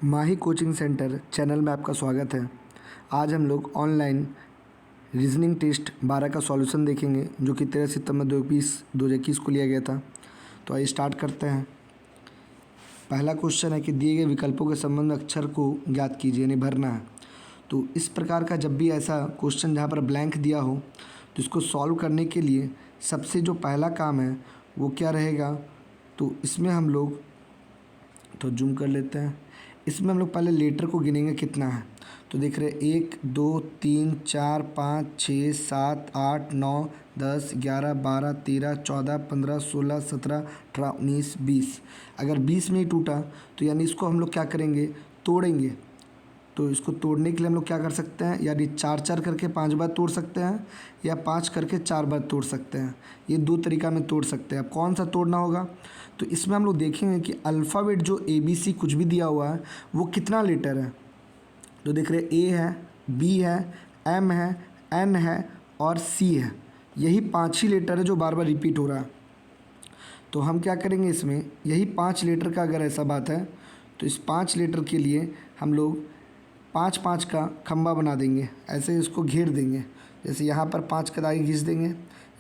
माही coaching centre channel में आपका स्वागत है। आज हम लोग ऑनलाइन रीजनिंग टेस्ट 12 का सॉल्यूशन देखेंगे जो कि 13 सितंबर 2021 को लिया गया था। तो आइए स्टार्ट करते हैं। पहला क्वेश्चन है कि दिए गए विकल्पों के संबंध अक्षर को ज्ञात कीजिए, यानी भरना है। तो इस प्रकार का जब भी ऐसा क्वेश्चन जहाँ पर ब्लैंक दिया हो तो इसको सॉल्व करने के लिए सबसे जो पहला काम है वो क्या रहेगा, तो इसमें हम लोग तो जूम कर लेते हैं। इसमें हम लोग पहले लेटर को गिनेंगे कितना है। तो देख रहे 1 2 3 4 5 6 7 8 9 10 11 12 13 14 15 16 17 18 19 20। अगर 20 में ही टूटा तो यानी इसको हम लोग क्या करेंगे, तोड़ेंगे। तो इसको तोड़ने के लिए हम लोग क्या कर सकते हैं, यानी 4 4 करके 5 बार तोड़ सकते हैं या 5 करके 4 बार तोड़ सकते हैं। ये दो तरीका में तोड़ सकते हैं। अब कौन सा तोड़ना होगा, तो इसमें हम लोग देखेंगे कि अल्फ़ाबेट जो ABC कुछ भी दिया हुआ है वो कितना लेटर है। तो देख रहे A है, B है, M है, N है और C है। यही 5 ही लेटर है जो बार बार रिपीट हो रहा है। तो हम क्या करेंगे, इसमें यही 5 लेटर का अगर ऐसा बात है तो इस 5 लेटर के लिए हम लोग 5 5 का खंबा बना देंगे, ऐसे इसको घेर देंगे। जैसे यहाँ पर 5 का दागी घिस देंगे,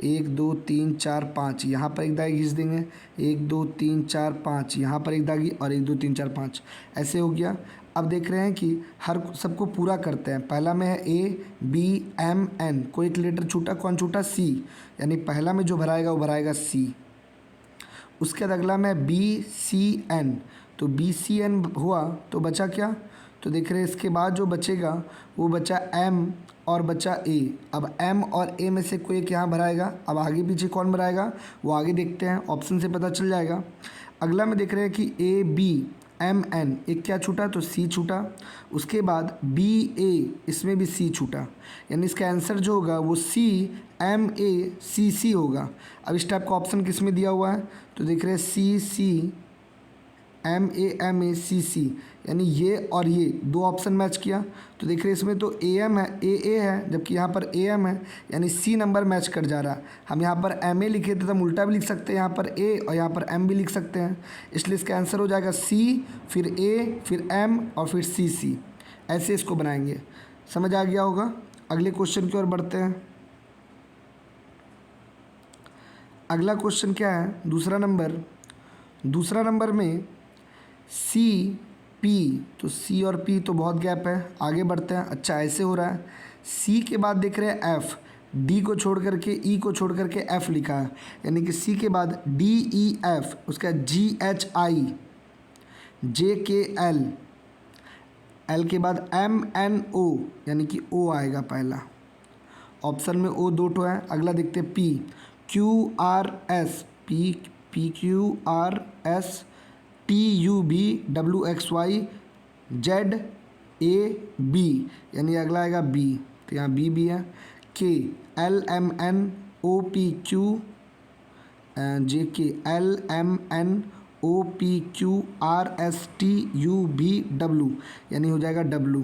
1 2 3 4 5, यहाँ पर एक दागी घिस देंगे, 1 2 3 4 5, यहाँ पर एक दागी और 1 2 3 4 5, ऐसे हो गया। अब देख रहे हैं कि हर सबको पूरा करते हैं। पहला में है A B M N, कोई एक लेटर छूटा, कौन छूटा, C, यानी पहला में जो भराएगा वो भराएगा C। उसके बाद अगला में B C N, तो B C N हुआ तो बचा क्या, तो देख रहे हैं इसके बाद जो बचेगा वो बचा M और बचा A। अब M और A में से कोई एक यहाँ भराएगा। अब आगे पीछे कौन भराएगा वो आगे देखते हैं, ऑप्शन से पता चल जाएगा। अगला में देख रहे हैं कि A B M N, एक क्या छूटा, तो C छूटा। उसके बाद B A, इसमें भी C छूटा, यानी इसका आंसर जो होगा वो C M A C C होगा। अब इस टाइप का ऑप्शन किस में दिया हुआ है, तो देख रहे हैं C C M A M A C C, यानी ये और ये दो ऑप्शन मैच किया। तो देख रहे हैं इसमें तो A M है, A A है, जबकि यहाँ पर A M है, यानी C नंबर मैच कर जा रहा है। हम यहाँ पर M A लिखे थे तो हम उल्टा भी लिख सकते हैं, यहाँ पर A और यहाँ पर M भी लिख सकते हैं। इसलिए इसका आंसर हो जाएगा C, फिर A, फिर M और फिर C C। ऐसे इसको बनाएंगे। समझ आ गया होगा। अगले क्वेश्चन की ओर बढ़ते हैं। अगला क्वेश्चन क्या है, दूसरा नंबर में C P, तो C और P तो बहुत गैप है, आगे बढ़ते हैं। अच्छा ऐसे हो रहा है, C के बाद देख रहे हैं F, D को छोड़ करके E को छोड़ करके F लिखा है, यानी कि C के बाद D E F, उसका G H I J K L, L के बाद M N O, यानी कि O आएगा पहला। ऑप्शन में O दो ठो है। अगला देखते हैं P Q R S, P Q R S T U B W X Y Z A B, यानी अगला आएगा B, तो यहाँ B भी है। K L M N O P Q J K L M N O P Q R S T U B W, यानी हो जाएगा W।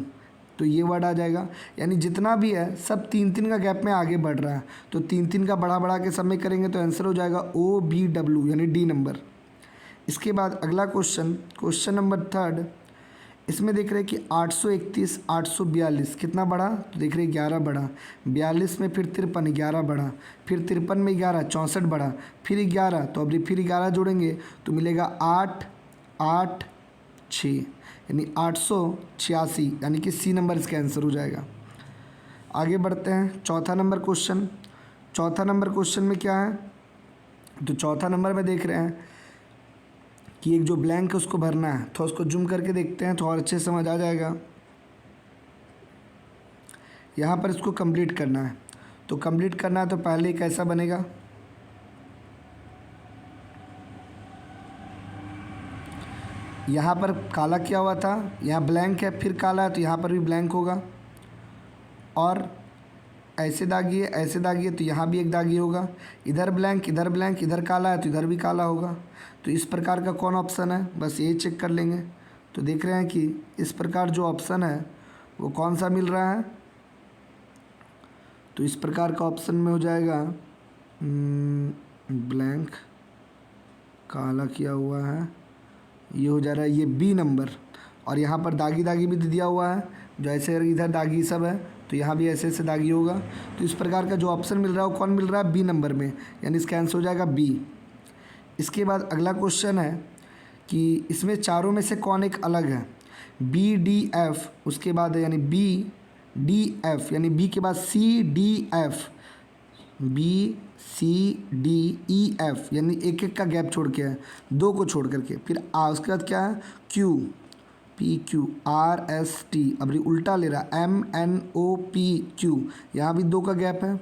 तो ये वर्ड आ जाएगा, यानी जितना भी है सब 3 3 का गैप में आगे बढ़ रहा है। तो 3 3 का बढ़ा के सब में करेंगे तो आंसर हो जाएगा O B W, यानी D नंबर। इसके बाद अगला क्वेश्चन नंबर 3, इसमें देख रहे हैं कि 831 842 कितना बढ़ा, तो देख रहे हैं 11 बढ़ा। 42 में फिर 53, 11 बढ़ा। फिर 53 में 11, 64 बढ़ा। फिर 11, तो अब फिर 11 जोड़ेंगे तो मिलेगा 8 8 6, यानी 886, यानी कि C नंबर इसका आंसर हो जाएगा। आगे बढ़ते हैं। चौथा नंबर क्वेश्चन में क्या है, तो चौथा नंबर में देख रहे हैं कि एक जो ब्लैंक है उसको भरना है। तो उसको जूम करके देखते हैं तो और अच्छे समझ आ जाएगा। यहाँ पर इसको कंप्लीट करना है। तो कंप्लीट करना है तो पहले कैसा बनेगा, यहाँ पर काला किया हुआ था, यहाँ ब्लैंक है, फिर काला है, तो यहाँ पर भी ब्लैंक होगा। और ऐसे दागी है तो यहाँ भी एक दागी होगा। इधर ब्लैंक, इधर काला है तो इधर भी काला होगा। तो इस प्रकार का कौन ऑप्शन है, बस ये चेक कर लेंगे। तो देख रहे हैं कि इस प्रकार जो ऑप्शन है वो कौन सा मिल रहा है, तो इस प्रकार का ऑप्शन में हो जाएगा ब्लैंक, काला किया हुआ है, ये हो जा रहा है ये B नंबर। और यहाँ पर दागी दागी भी दिया हुआ है, जो ऐसे इधर दागी सब है तो यहाँ भी ऐसे ऐसे दागी होगा। तो इस प्रकार का जो ऑप्शन मिल रहा है वो कौन मिल रहा है, बी नंबर में, यानी इसका आंसर हो जाएगा बी। इसके बाद अगला क्वेश्चन है कि इसमें चारों में से कौन एक अलग है, बी डी एफ, उसके बाद यानी बी डी एफ, यानी बी के बाद C D F, B C D E F, यानी एक एक का गैप छोड़ के है, दो को छोड़ करके। फिर उसके बाद क्या है, Q, P Q, R S T, अब उल्टा ले रहा, M N O P Q, यहाँ भी दो का गैप है,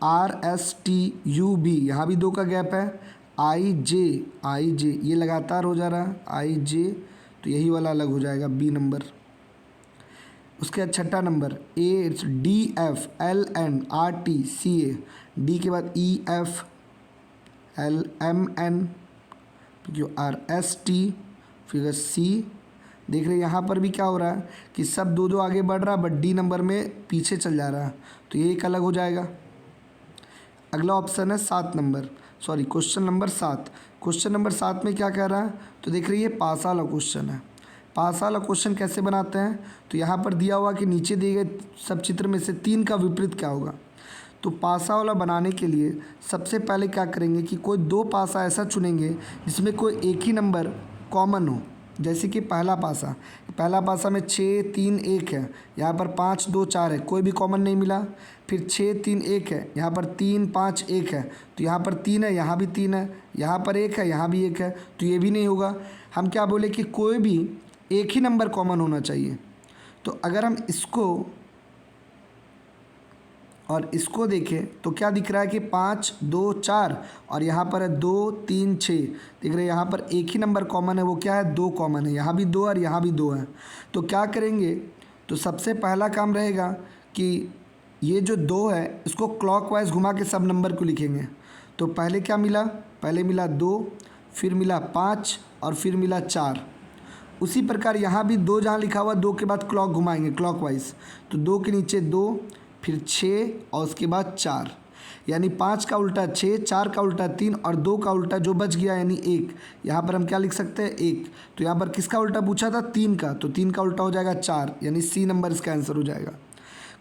R S T U B, यहाँ भी दो का गैप है, आई जे ये लगातार हो जा रहा है, आई जे, तो यही वाला अलग हो जाएगा बी नंबर। उसके बाद छठा number A D F, L N R T C A, D के बाद E F, L M N Q R S T, फिर सी। देख रहे यहाँ पर भी क्या हो रहा है कि सब दो दो आगे बढ़ रहा है, बट डी नंबर में पीछे चल जा रहा है, तो ये एक अलग हो जाएगा। अगला ऑप्शन है क्वेश्चन नंबर 7। क्वेश्चन नंबर 7 में क्या कह रहा है, तो देख रही है पास वाला क्वेश्चन है। पास वाला क्वेश्चन कैसे बनाते हैं, तो यहाँ पर दिया हुआ कि नीचे दिए गए सब चित्र में से 3 का विपरीत क्या होगा। तो पासा वाला बनाने के लिए सबसे पहले क्या करेंगे कि कोई 2 पासा ऐसा चुनेंगे जिसमें कोई एक ही नंबर कॉमन हो। जैसे कि पहला पासा में 6 3 1 है, यहाँ पर 5 2 4 है, कोई भी कॉमन नहीं मिला। फिर 6 3 1 है, यहाँ पर 3 5 1 है, तो यहाँ पर 3 है, यहाँ भी 3 है, यहाँ पर 1 है, यहाँ भी 1 है, तो ये भी नहीं होगा। हम क्या बोले कि कोई भी एक ही नंबर कॉमन होना चाहिए। तो अगर हम इसको और इसको देखें तो क्या दिख रहा है कि 5 2 4 और यहाँ पर है 2 3 6, देख रहे हैं यहाँ पर एक ही नंबर कॉमन है, वो क्या है 2 कॉमन है, यहाँ भी 2 और यहाँ भी 2 है। तो क्या करेंगे, तो सबसे पहला काम रहेगा कि ये जो 2 है इसको क्लॉकवाइज घुमा के सब नंबर को लिखेंगे। तो पहले क्या मिला, पहले मिला 2, फिर मिला 5 और फिर मिला 4। उसी प्रकार यहाँ भी 2 जहाँ लिखा हुआ 2 के बाद क्लॉक घुमाएंगे क्लॉकवाइज, तो 2 के नीचे 2, फिर 6 और उसके बाद 4, यानी 5 का उल्टा 6, 4 का उल्टा 3 और 2 का उल्टा जो बच गया यानी 1। यहाँ पर हम क्या लिख सकते हैं 1। तो यहाँ पर किसका उल्टा पूछा था, 3 का, तो 3 का उल्टा हो जाएगा 4, यानी सी नंबर इसका आंसर हो जाएगा।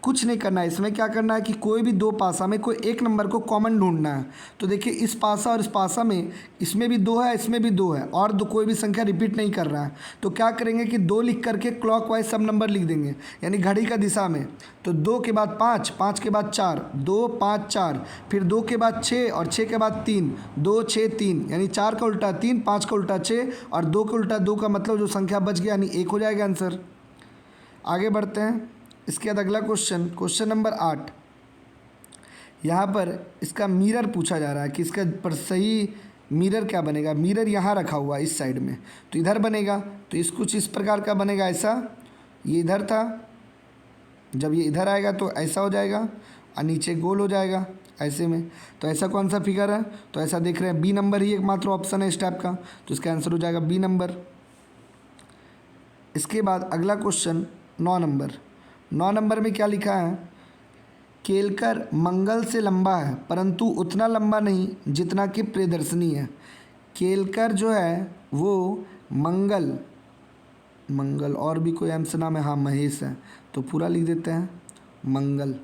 कुछ नहीं करना है इसमें, क्या करना है कि कोई भी 2 पासा में कोई एक नंबर को कॉमन ढूंढना है। तो देखिए इस पासा और इस पासा में इसमें भी 2 है, इसमें भी 2 है, और कोई भी संख्या रिपीट नहीं कर रहा है। तो क्या करेंगे कि 2 लिख करके क्लॉकवाइज सब नंबर लिख देंगे, यानी घड़ी का दिशा में। तो 2 के बाद 5, 5 के बाद 4, 2 5 4, फिर 2 के बाद 6 और 6 के बाद 3, 2 6 3, यानी 4 का उल्टा 3, 5 का उल्टा 6 और 2 का उल्टा 2 का मतलब जो संख्या बच गया यानी 1 हो जाएगा आंसर। आगे बढ़ते हैं। इसके बाद अगला क्वेश्चन नंबर 8। यहाँ पर इसका मिरर पूछा जा रहा है कि इसका पर सही मिरर क्या बनेगा। मिरर यहाँ रखा हुआ है इस साइड में, तो इधर बनेगा, तो इस कुछ इस प्रकार का बनेगा। ऐसा ये इधर था, जब ये इधर आएगा तो ऐसा हो जाएगा और नीचे गोल हो जाएगा ऐसे में। तो ऐसा कौन सा फिगर है, तो ऐसा देख रहे हैं बी नंबर ही एकमात्र ऑप्शन है इस टाइप का, तो इसका आंसर हो जाएगा बी नंबर। इसके बाद अगला क्वेश्चन 9 नंबर में क्या लिखा है, केलकर मंगल से लंबा है परंतु उतना लंबा नहीं जितना कि प्रियदर्शनी है। केलकर जो है वो मंगल और भी कोई एम से नाम है, हाँ महेश है, तो पूरा लिख देते हैं मंगल।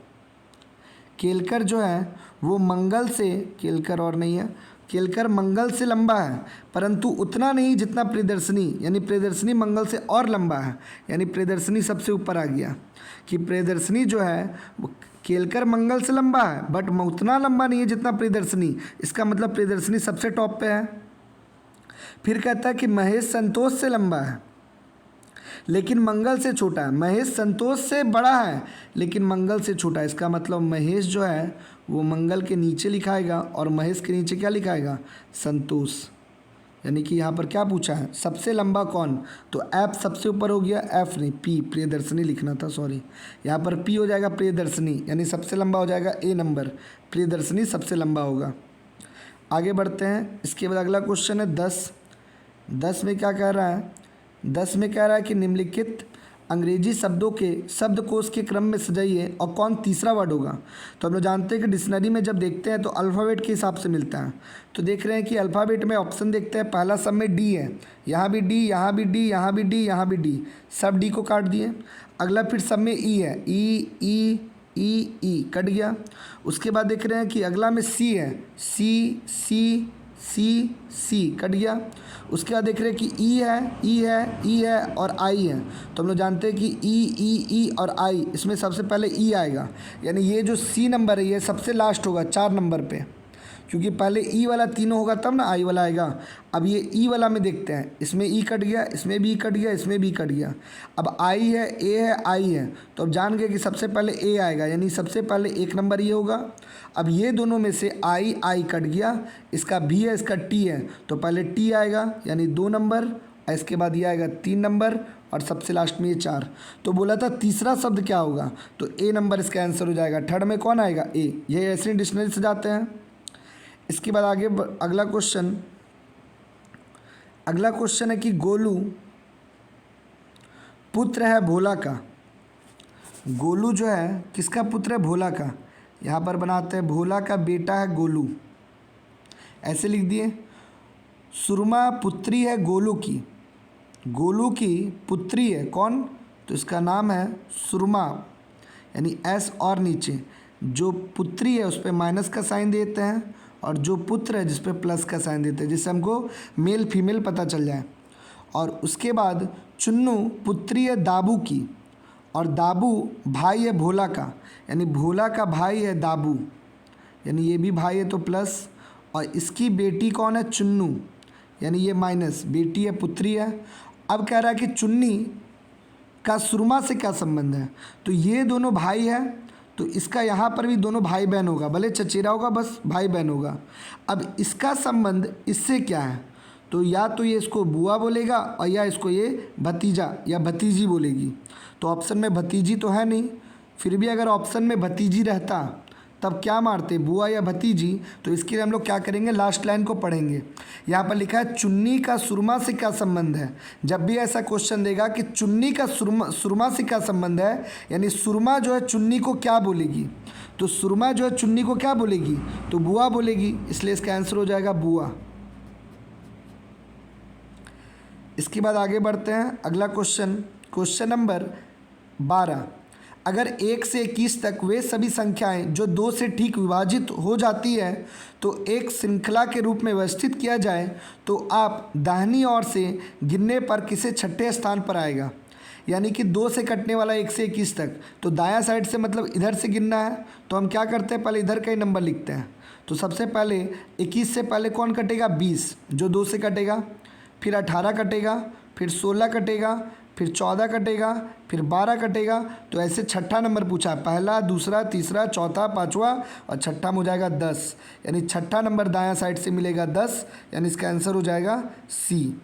केलकर जो है वो मंगल से, केलकर और नहीं है, केलकर मंगल से लंबा है परंतु उतना नहीं जितना प्रियदर्शनी, यानी प्रियदर्शनी मंगल से और लंबा है, यानी प्रियदर्शनी सबसे ऊपर आ गया कि प्रियदर्शनी जो है वो केलकर मंगल से लंबा है बट उतना लंबा नहीं है जितना प्रियदर्शनी, इसका मतलब प्रियदर्शनी सबसे टॉप पे है। फिर कहता है कि महेश संतोष से लंबा है लेकिन मंगल से छोटा है। महेश संतोष से बड़ा है लेकिन मंगल से छोटा है, इसका मतलब महेश जो है वो मंगल के नीचे लिखाएगा और महेश के नीचे क्या लिखाएगा, संतोष। यानी कि यहाँ पर क्या पूछा है, सबसे लंबा कौन, तो एफ सबसे ऊपर हो गया, एफ नहीं पी, प्रियदर्शनी लिखना था, सॉरी। यहाँ पर पी हो जाएगा प्रियदर्शनी, यानी सबसे लंबा हो जाएगा ए नंबर, प्रियदर्शनी सबसे लंबा होगा। आगे बढ़ते हैं। इसके बाद अगला क्वेश्चन है 10 में क्या कह रहा है, 10 में कह रहा है कि निम्नलिखित अंग्रेजी शब्दों के शब्दकोश के क्रम में सजाइए और कौन तीसरा वर्ड होगा। तो हम लोग जानते हैं कि डिक्शनरी में जब देखते हैं तो अल्फ़ाबेट के हिसाब से मिलता है। तो देख रहे हैं कि अल्फ़ाबेट में ऑप्शन देखते हैं, पहला सब में डी है, यहाँ भी डी, यहाँ भी डी, यहाँ भी डी, यहाँ भी डी, सब डी को काट दिए। अगला फिर सब में ई है, ई ई ई ई कट गया। उसके बाद देख रहे हैं कि अगला में सी है, सी सी सी सी कट गया। उसके बाद देख रहे हैं कि ई है, ई है, ई है और आई है। तो हम लोग जानते हैं कि ई और आई, इसमें सबसे पहले ई आएगा, यानी ये जो सी नंबर है ये सबसे लास्ट होगा 4 नंबर पे, क्योंकि पहले ई वाला तीनों होगा तब ना आई वाला आएगा। अब ये ई वाला में देखते हैं, इसमें ई कट गया, इसमें भी ई कट गया, इसमें भी कट गया। अब आई है, ए है, आई है, तो अब जान गए कि सबसे पहले ए आएगा, यानी सबसे पहले 1 नंबर ये होगा। अब ये दोनों में से आई कट गया, इसका भी है, इसका टी है, तो पहले टी आएगा यानी 2 नंबर, और इसके बाद ये आएगा 3 नंबर, और सबसे लास्ट में ये 4। तो बोला था तीसरा शब्द क्या होगा, तो ए नंबर इसका आंसर हो जाएगा। थर्ड में कौन आएगा, ए। ये ऐसे डिक्शनरी से जाते हैं। इसके बाद आगे अगला क्वेश्चन है कि गोलू पुत्र है भोला का। गोलू जो है किसका पुत्र है, भोला का। यहाँ पर बनाते हैं भोला का बेटा है गोलू, ऐसे लिख दिए। सुरमा पुत्री है गोलू की, गोलू की पुत्री है कौन, तो इसका नाम है सुरमा, यानी एस और नीचे जो पुत्री है उस पर माइनस का साइन देते हैं, और जो पुत्र है जिस पर प्लस का साइन देते हैं, जिससे हमको मेल फीमेल पता चल जाए। और उसके बाद चुन्नू पुत्री है दाबू की, और दाबू भाई है भोला का, यानी भोला का भाई है दाबू, यानी ये भी भाई है तो प्लस, और इसकी बेटी कौन है, चुन्नू, यानी ये माइनस, बेटी है पुत्री है। अब कह रहा है कि चुन्नी का सुरमा से क्या संबंध है, तो ये दोनों भाई है, तो इसका यहाँ पर भी दोनों भाई बहन होगा, भले चचेरा होगा बस भाई बहन होगा। अब इसका संबंध इससे क्या है, तो या तो ये इसको बुआ बोलेगा और या इसको ये भतीजा या भतीजी बोलेगी। तो ऑप्शन में भतीजी तो है नहीं, फिर भी अगर ऑप्शन में भतीजी रहता तब क्या मारते, बुआ या भतीजी। तो इसके लिए हम लोग क्या करेंगे, लास्ट लाइन को पढ़ेंगे। यहाँ पर लिखा है चुन्नी का सुरमा से क्या संबंध है। जब भी ऐसा क्वेश्चन देगा कि चुन्नी का सुरमा से क्या संबंध है, यानी सुरमा जो है चुन्नी को क्या बोलेगी, तो सुरमा जो है चुन्नी को क्या बोलेगी, तो बुआ बोलेगी, इसलिए इसका आंसर हो जाएगा बुआ। इसके बाद आगे बढ़ते हैं अगला क्वेश्चन नंबर 12। अगर 1 से 21 तक वे सभी संख्याएं जो 2 से ठीक विभाजित हो जाती है तो एक श्रृंखला के रूप में व्यवस्थित किया जाए, तो आप दाहिनी ओर से गिनने पर किसे छठे स्थान पर आएगा। यानी कि 2 से कटने वाला 1 से 21 तक, तो दायां साइड से मतलब इधर से गिनना है, तो हम क्या करते हैं, पहले इधर का ही नंबर लिखते हैं। तो सबसे पहले 21 से पहले कौन कटेगा, 20 जो 2 से कटेगा, फिर 18 कटेगा, फिर 16 कटेगा, फिर 14 कटेगा, फिर 12 कटेगा। तो ऐसे छठा नंबर पूछा है, पहला, दूसरा, तीसरा, चौथा, पांचवा और छठा में हो जाएगा 10, यानी छठा नंबर दायां साइड से मिलेगा 10, यानी इसका आंसर हो जाएगा सी।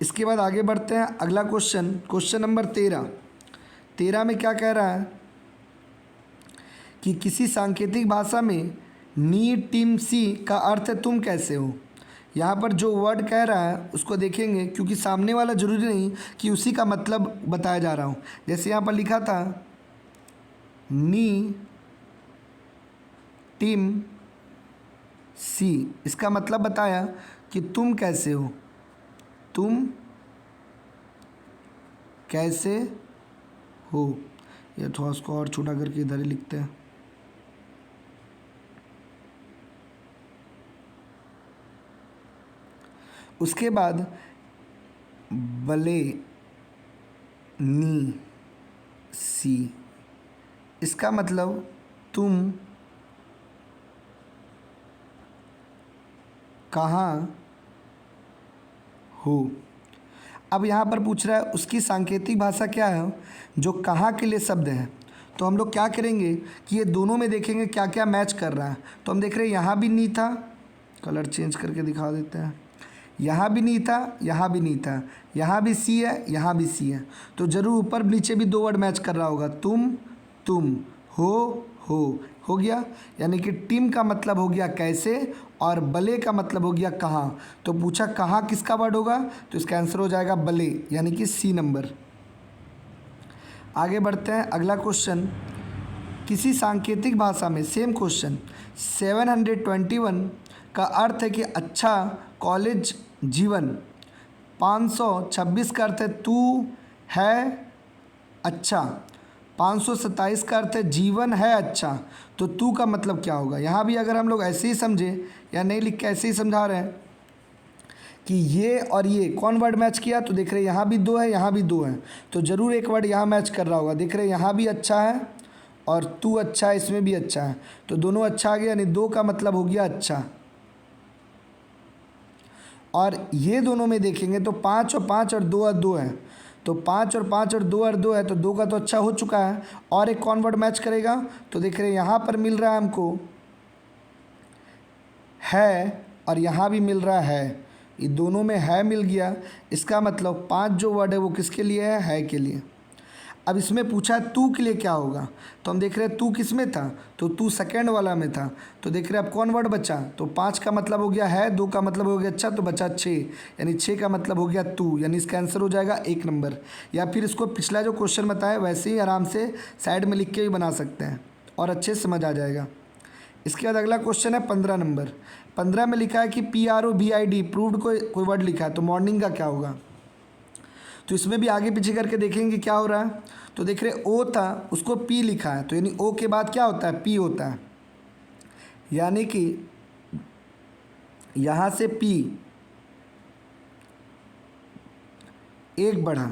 इसके बाद आगे बढ़ते हैं अगला क्वेश्चन नंबर 13 में क्या कह रहा है कि किसी सांकेतिक भाषा में नी टीम सी का अर्थ है तुम कैसे हो। यहाँ पर जो वर्ड कह रहा है उसको देखेंगे, क्योंकि सामने वाला जरूरी नहीं कि उसी का मतलब बताया जा रहा हो। जैसे यहाँ पर लिखा था नी टीम सी, इसका मतलब बताया कि तुम कैसे हो, तुम कैसे हो। या थोड़ा उसको और छोटा करके इधर ही लिखते हैं। उसके बाद बले नी सी, इसका मतलब तुम कहाँ हो। अब यहाँ पर पूछ रहा है उसकी सांकेतिक भाषा क्या है जो कहाँ के लिए शब्द है। तो हम लोग क्या करेंगे कि ये दोनों में देखेंगे क्या क्या मैच कर रहा है। तो हम देख रहे हैं यहाँ भी नी था, कलर चेंज करके दिखा देते हैं, यहाँ भी नहीं था, यहाँ भी नहीं था, यहाँ भी सी है, यहाँ भी सी है, तो ज़रूर ऊपर नीचे भी 2 वर्ड मैच कर रहा होगा, तुम हो, हो गया, यानी कि टीम का मतलब हो गया कैसे और बले का मतलब हो गया कहाँ। तो पूछा कहाँ किसका वर्ड होगा, तो इसका आंसर हो जाएगा बले, यानी कि सी नंबर। आगे बढ़ते हैं, अगला क्वेश्चन, किसी सांकेतिक भाषा में, सेम क्वेश्चन, 721 का अर्थ है कि अच्छा कॉलेज जीवन, 526 का अर्थ है तू है अच्छा, 527 का अर्थ है जीवन है अच्छा। तो तू का मतलब क्या होगा। यहाँ भी अगर हम लोग ऐसे ही समझे या नहीं लिख के ऐसे ही समझा रहे हैं कि ये और ये कौन वर्ड मैच किया, तो देख रहे हैं यहाँ भी दो है, यहाँ भी दो है, तो ज़रूर एक वर्ड यहाँ मैच कर रहा होगा। देख रहे हैं यहाँ भी अच्छा है और तू अच्छा है, इसमें भी अच्छा है, तो दोनों अच्छा आ गया, यानी दो का मतलब हो गया अच्छा। और ये दोनों में देखेंगे तो 5 और 5 और 2 और 2 है, तो 5 और 5 और 2 और 2 है, तो 2 का तो अच्छा हो चुका है। और एक कौन वर्ड मैच करेगा, तो देख रहे हैं यहाँ पर मिल रहा है हमको है और यहाँ भी मिल रहा है, ये दोनों में है मिल गया। इसका मतलब 5 जो वर्ड है वो किसके लिए है के लिए। अब इसमें पूछा है तू के लिए क्या होगा, तो हम देख रहे हैं तू किस में था, तो तू सेकंड वाला में था। तो देख रहे हैं अब कौन वर्ड बचा, तो 5 का मतलब हो गया है, 2 का मतलब हो गया अच्छा, तो बचा 6, यानी 6 का मतलब हो गया तू, यानी इसका आंसर हो जाएगा 1 नंबर। या फिर इसको पिछला जो क्वेश्चन बताया वैसे ही आराम से साइड में लिख के भी बना सकते हैं और अच्छे से समझ आ जाएगा। इसके बाद अगला क्वेश्चन है 15 नंबर। 15 में लिखा है कि PROVID प्रूव्ड कोई वर्ड लिखा है, तो मॉर्निंग का क्या होगा। तो इसमें भी आगे पीछे करके देखेंगे क्या हो रहा है। तो देख रहे ओ था, उसको पी लिखा है, तो यानी ओ के बाद क्या होता है, पी होता है, यानी कि यहाँ से पी एक बढ़ा,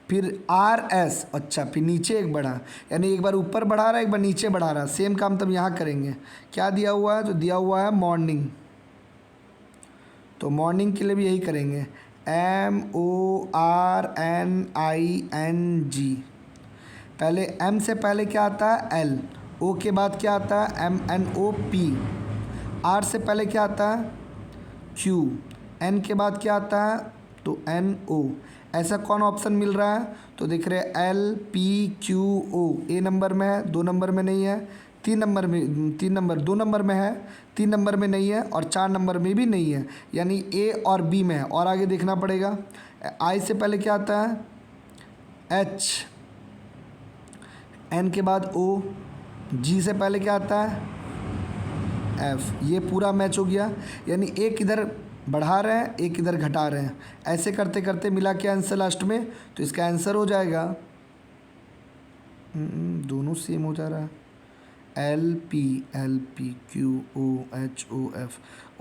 फिर RS, अच्छा फिर नीचे एक बढ़ा, यानी एक बार ऊपर बढ़ा रहा है एक बार नीचे बढ़ा रहा है। सेम काम तब यहाँ करेंगे। क्या दिया हुआ है, तो दिया हुआ है मॉर्निंग, तो मॉर्निंग के लिए भी यही करेंगे, MORNING। पहले M से पहले क्या आता है L, O के बाद क्या आता है MNOP, R से पहले क्या आता है Q, N के बाद क्या आता है तो NO। ऐसा कौन ऑप्शन मिल रहा है, तो देख रहे हैं LPQO, ए नंबर में है, 2 नंबर में नहीं है, 2 नंबर में है, 3 नंबर में नहीं है और 4 नंबर में भी नहीं है, यानी ए और बी में है। और आगे देखना पड़ेगा, आई से पहले क्या आता है H, N के बाद O, G से पहले क्या आता है F। ये पूरा मैच हो गया, यानी एक इधर बढ़ा रहे हैं एक इधर घटा रहे हैं, ऐसे करते करते मिला के आंसर लास्ट में, तो इसका आंसर हो जाएगा, दोनों सेम हो जा रहा है, LPQOHOF।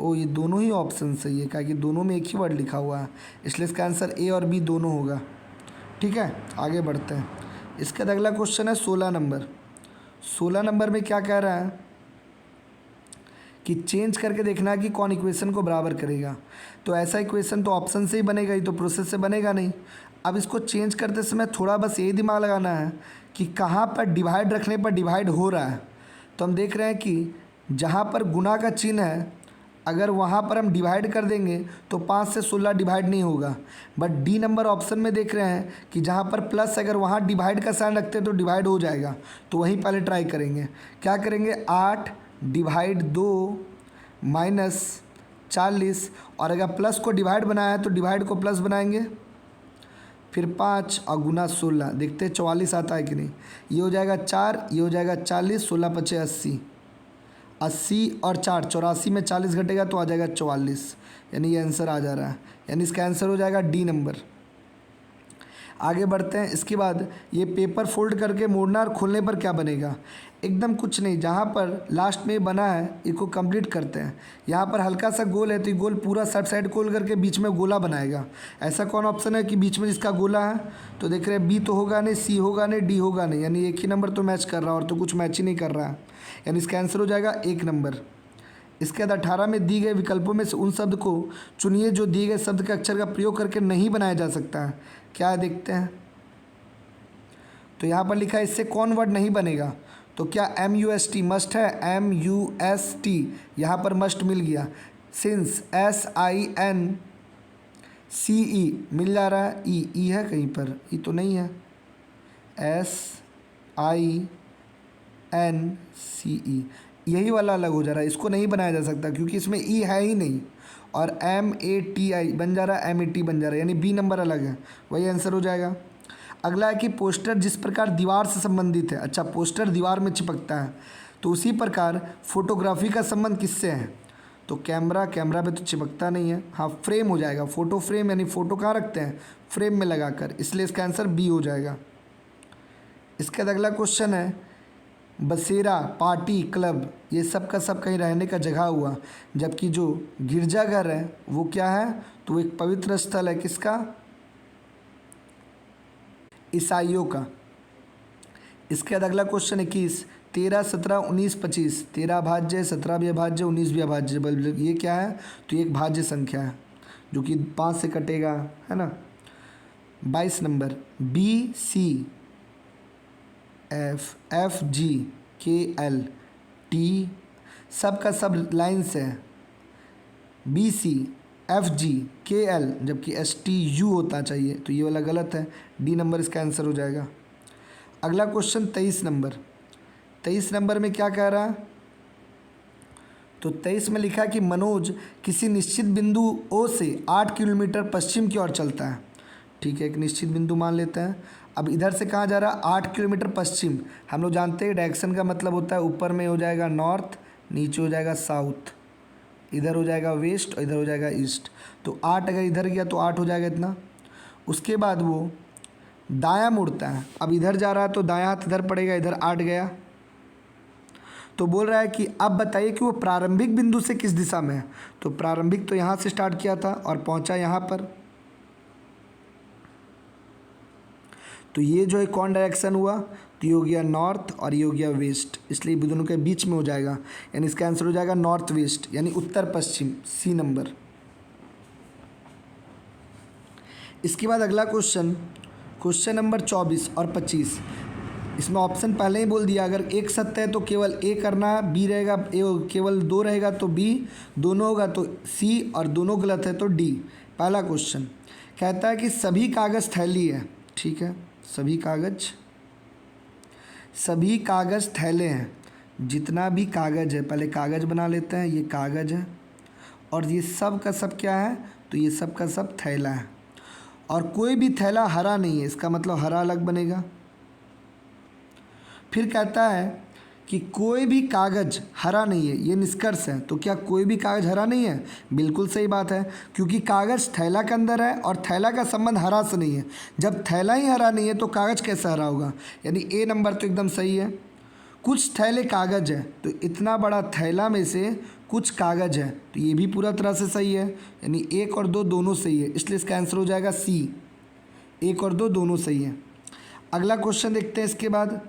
ओ ये दोनों ही ऑप्शन सही है, क्या कि दोनों में एक ही वर्ड लिखा हुआ है, इसलिए इसका आंसर ए और बी दोनों होगा। ठीक है, आगे बढ़ते हैं। इसके बाद अगला क्वेश्चन है 16 नंबर। 16 नंबर में क्या कह रहा है कि चेंज करके देखना है कि कौन इक्वेशन को बराबर करेगा। तो ऐसा इक्वेशन तो ऑप्शन से ही बनेगा, ही तो प्रोसेस से बनेगा नहीं। अब इसको चेंज करते समय थोड़ा बस यही दिमाग लगाना है कि कहाँ पर डिवाइड रखने पर डिवाइड हो रहा है। तो हम देख रहे हैं कि जहाँ पर गुना का चिन्ह है, अगर वहाँ पर हम डिवाइड कर देंगे तो 5 से 16 डिवाइड नहीं होगा। बट डी नंबर ऑप्शन में देख रहे हैं कि जहाँ पर प्लस, अगर वहाँ डिवाइड का साइन रखते हैं तो डिवाइड हो जाएगा, तो वहीं पहले ट्राई करेंगे। क्या करेंगे, 8 डिवाइड 2 माइनस 40, और अगर प्लस को डिवाइड बनाया है तो डिवाइड को प्लस बनाएंगे, फिर 5 और गुना 16, देखते हैं 44 आता है कि नहीं। ये हो जाएगा 4, ये हो जाएगा 40, 16 पचे 80, 80 और 4 84 में 40 घटेगा तो आ जाएगा 44, यानी ये आंसर आ जा रहा है, यानी इसका आंसर हो जाएगा डी नंबर। आगे बढ़ते हैं। इसके बाद ये पेपर फोल्ड करके मोड़ना और खोलने पर क्या बनेगा, एकदम कुछ नहीं, जहाँ पर लास्ट में बना है इसको कंप्लीट करते हैं। यहाँ पर हल्का सा गोल है तो ये गोल पूरा साइड खोल करके बीच में गोला बनाएगा। ऐसा कौन ऑप्शन है कि बीच में जिसका गोला है, तो देख रहे हैं बी तो होगा नहीं, सी होगा नहीं, डी होगा नहीं, यानी एक ही नंबर तो मैच कर रहा है और तो कुछ मैच ही नहीं कर रहा है, यानी इसका आंसर हो जाएगा 1 नंबर। इसके बाद 18 में दी गए विकल्पों में से उन शब्द को चुनिए जो दिए गए शब्द के अक्षर का प्रयोग करके नहीं बनाया जा सकता है। क्या देखते हैं, तो यहाँ पर लिखा है इससे कौन वर्ड नहीं बनेगा, तो क्या MUST मस्ट है, MUST यहाँ पर मस्ट मिल गया। सिंस SINCE मिल जा रहा है, ई है कहीं पर, ई तो नहीं है, SINCE NCE, यही वाला अलग हो जा रहा है, इसको नहीं बनाया जा सकता क्योंकि इसमें E है ही नहीं, और MATI बन जा रहा है, MAT बन जा रहा है, यानी B नंबर अलग है, वही आंसर हो जाएगा। अगला है कि पोस्टर जिस प्रकार दीवार से संबंधित है। अच्छा, पोस्टर दीवार में चिपकता है, तो उसी प्रकार फोटोग्राफी का संबंध किससे है? तो कैमरा पे तो चिपकता नहीं है, हाँ फ्रेम हो जाएगा, फोटो फ्रेम, यानी फ़ोटो कहाँ रखते हैं? फ्रेम में लगाकर, इसलिए इसका आंसर B हो जाएगा। इसके बाद अगला क्वेश्चन है, बसेरा, पार्टी, क्लब, ये सब का सब कहीं रहने का जगह हुआ, जबकि जो गिरजाघर है वो क्या है? तो वो एक पवित्र स्थल है, किसका? ईसाइयों का। इसके बाद अगला क्वेश्चन 21, 13, 17, 19, 25, 13 भाज्य, 17 भी अभाज्य, 19 भी अभाज्य, ये क्या है? तो ये एक भाज्य संख्या है जो कि 5 से कटेगा, है ना। 22 नंबर, BCFFGKLT, सब का सब लाइन से है, BCFGKL, जबकि STU होता चाहिए, तो ये वाला गलत है, D नंबर इसका आंसर हो जाएगा। अगला क्वेश्चन 23 नंबर, 23 नंबर में क्या कह रहा है? तो 23 में लिखा है कि मनोज किसी निश्चित बिंदु O से 8 किलोमीटर पश्चिम की ओर चलता है। ठीक है, एक निश्चित बिंदु मान लेते हैं। अब इधर से कहाँ जा रहा है? 8 किलोमीटर पश्चिम। हम लोग जानते हैं डायरेक्शन का मतलब होता है, ऊपर में हो जाएगा नॉर्थ, नीचे हो जाएगा साउथ, इधर हो जाएगा वेस्ट और इधर हो जाएगा ईस्ट। तो 8 अगर इधर गया तो 8 हो जाएगा इतना। उसके बाद वो दायां मुड़ता है, अब इधर जा रहा है तो दायां हाथ इधर पड़ेगा, इधर 8 गया। तो बोल रहा है कि अब बताइए कि वो प्रारंभिक बिंदु से किस दिशा में है। तो प्रारंभिक तो यहाँ से स्टार्ट किया था और पहुँचा यहाँ पर, तो ये जो है कौन डायरेक्शन हुआ? तो ये हो गया नॉर्थ और ये हो गया वेस्ट, इसलिए दोनों के बीच में हो जाएगा, यानी इसका आंसर हो जाएगा नॉर्थ वेस्ट, यानी उत्तर पश्चिम, C नंबर। इसके बाद अगला क्वेश्चन नंबर 24 और 25, इसमें ऑप्शन पहले ही बोल दिया, अगर एक सत्य है तो केवल A करना है, B रहेगा, केवल 2 रहेगा तो B, दोनों होगा तो C, और दोनों गलत है तो D। पहला क्वेश्चन कहता है कि सभी कागज़ थैली है, ठीक है, सभी कागज़ थैले हैं, जितना भी कागज़ है, पहले कागज़ बना लेते हैं, ये कागज़ है और ये सब का सब क्या है? तो ये सब का सब थैला है, और कोई भी थैला हरा नहीं है, इसका मतलब हरा अलग बनेगा। फिर कहता है कि कोई भी कागज़ हरा नहीं है, ये निष्कर्ष है। तो क्या कोई भी कागज़ हरा नहीं है? बिल्कुल सही बात है, क्योंकि कागज़ थैला के अंदर है और थैला का संबंध हरा से नहीं है। जब थैला ही हरा नहीं है तो कागज़ कैसे हरा होगा? यानी A नंबर तो एकदम सही है। कुछ थैले कागज़ है, तो इतना बड़ा थैला में से कुछ कागज़ है, तो ये भी पूरा तरह से सही है, यानी 1 और 2 दोनों सही है, इसलिए इसका आंसर हो जाएगा C, 1 और 2 दोनों सही है। अगला क्वेश्चन देखते हैं इसके बाद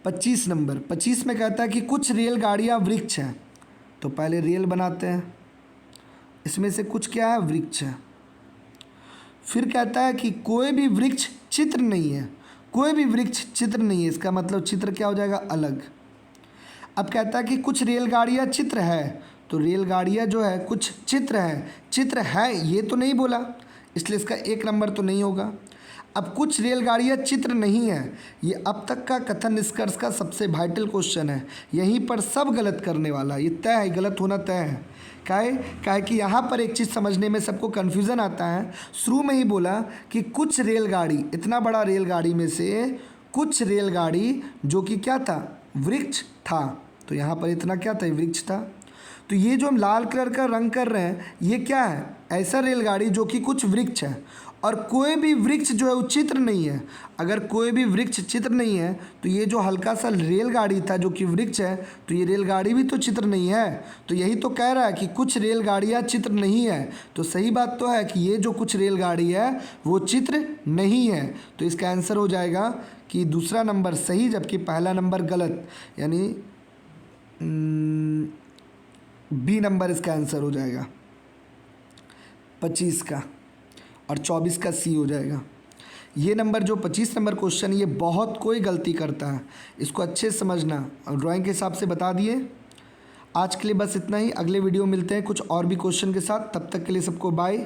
25 नंबर। 25 में कहता है कि कुछ रेलगाड़ियाँ वृक्ष हैं, तो पहले रेल बनाते हैं, इसमें से कुछ क्या है? वृक्ष है। फिर कहता है कि कोई भी वृक्ष चित्र नहीं है, कोई भी वृक्ष चित्र नहीं है, इसका मतलब चित्र क्या हो जाएगा? अलग। अब कहता है कि कुछ रेलगाड़ियाँ चित्र है, तो रेलगाड़ियाँ जो है कुछ चित्र है ये तो नहीं बोला, इसलिए इसका 1 नंबर तो नहीं होगा। अब कुछ रेलगाड़ियाँ चित्र नहीं है, ये अब तक का कथन निष्कर्ष का सबसे वाइटल क्वेश्चन है, यहीं पर सब गलत करने वाला, ये तय है, गलत होना तय है। काहे कि यहाँ पर एक चीज़ समझने में सबको कन्फ्यूज़न आता है। शुरू में ही बोला कि कुछ रेलगाड़ी, इतना बड़ा रेलगाड़ी में से कुछ रेलगाड़ी जो कि क्या था? वृक्ष था, तो यहाँ पर इतना क्या था? वृक्ष था। तो ये जो हम लाल कलर का रंग कर रहे हैं, ये क्या है? ऐसा रेलगाड़ी जो कि कुछ वृक्ष है, और कोई भी वृक्ष जो है वो चित्र नहीं है। अगर कोई भी वृक्ष चित्र नहीं है तो ये जो हल्का सा रेलगाड़ी था जो कि वृक्ष है, तो ये रेलगाड़ी भी तो चित्र नहीं है। तो यही तो कह रहा है कि कुछ रेलगाड़ियाँ चित्र नहीं है, तो सही बात तो है कि ये जो कुछ रेलगाड़ी है वो चित्र नहीं है। तो इसका आंसर हो जाएगा कि दूसरा नंबर सही, जबकि पहला नंबर गलत, यानी B नंबर इसका आंसर हो जाएगा 25 का, और 24 का C हो जाएगा। ये नंबर जो 25 नंबर क्वेश्चन, ये बहुत कोई गलती करता है, इसको अच्छे से समझना, और ड्राइंग के हिसाब से बता दिए। आज के लिए बस इतना ही, अगले वीडियो मिलते हैं कुछ और भी क्वेश्चन के साथ, तब तक के लिए सबको बाय।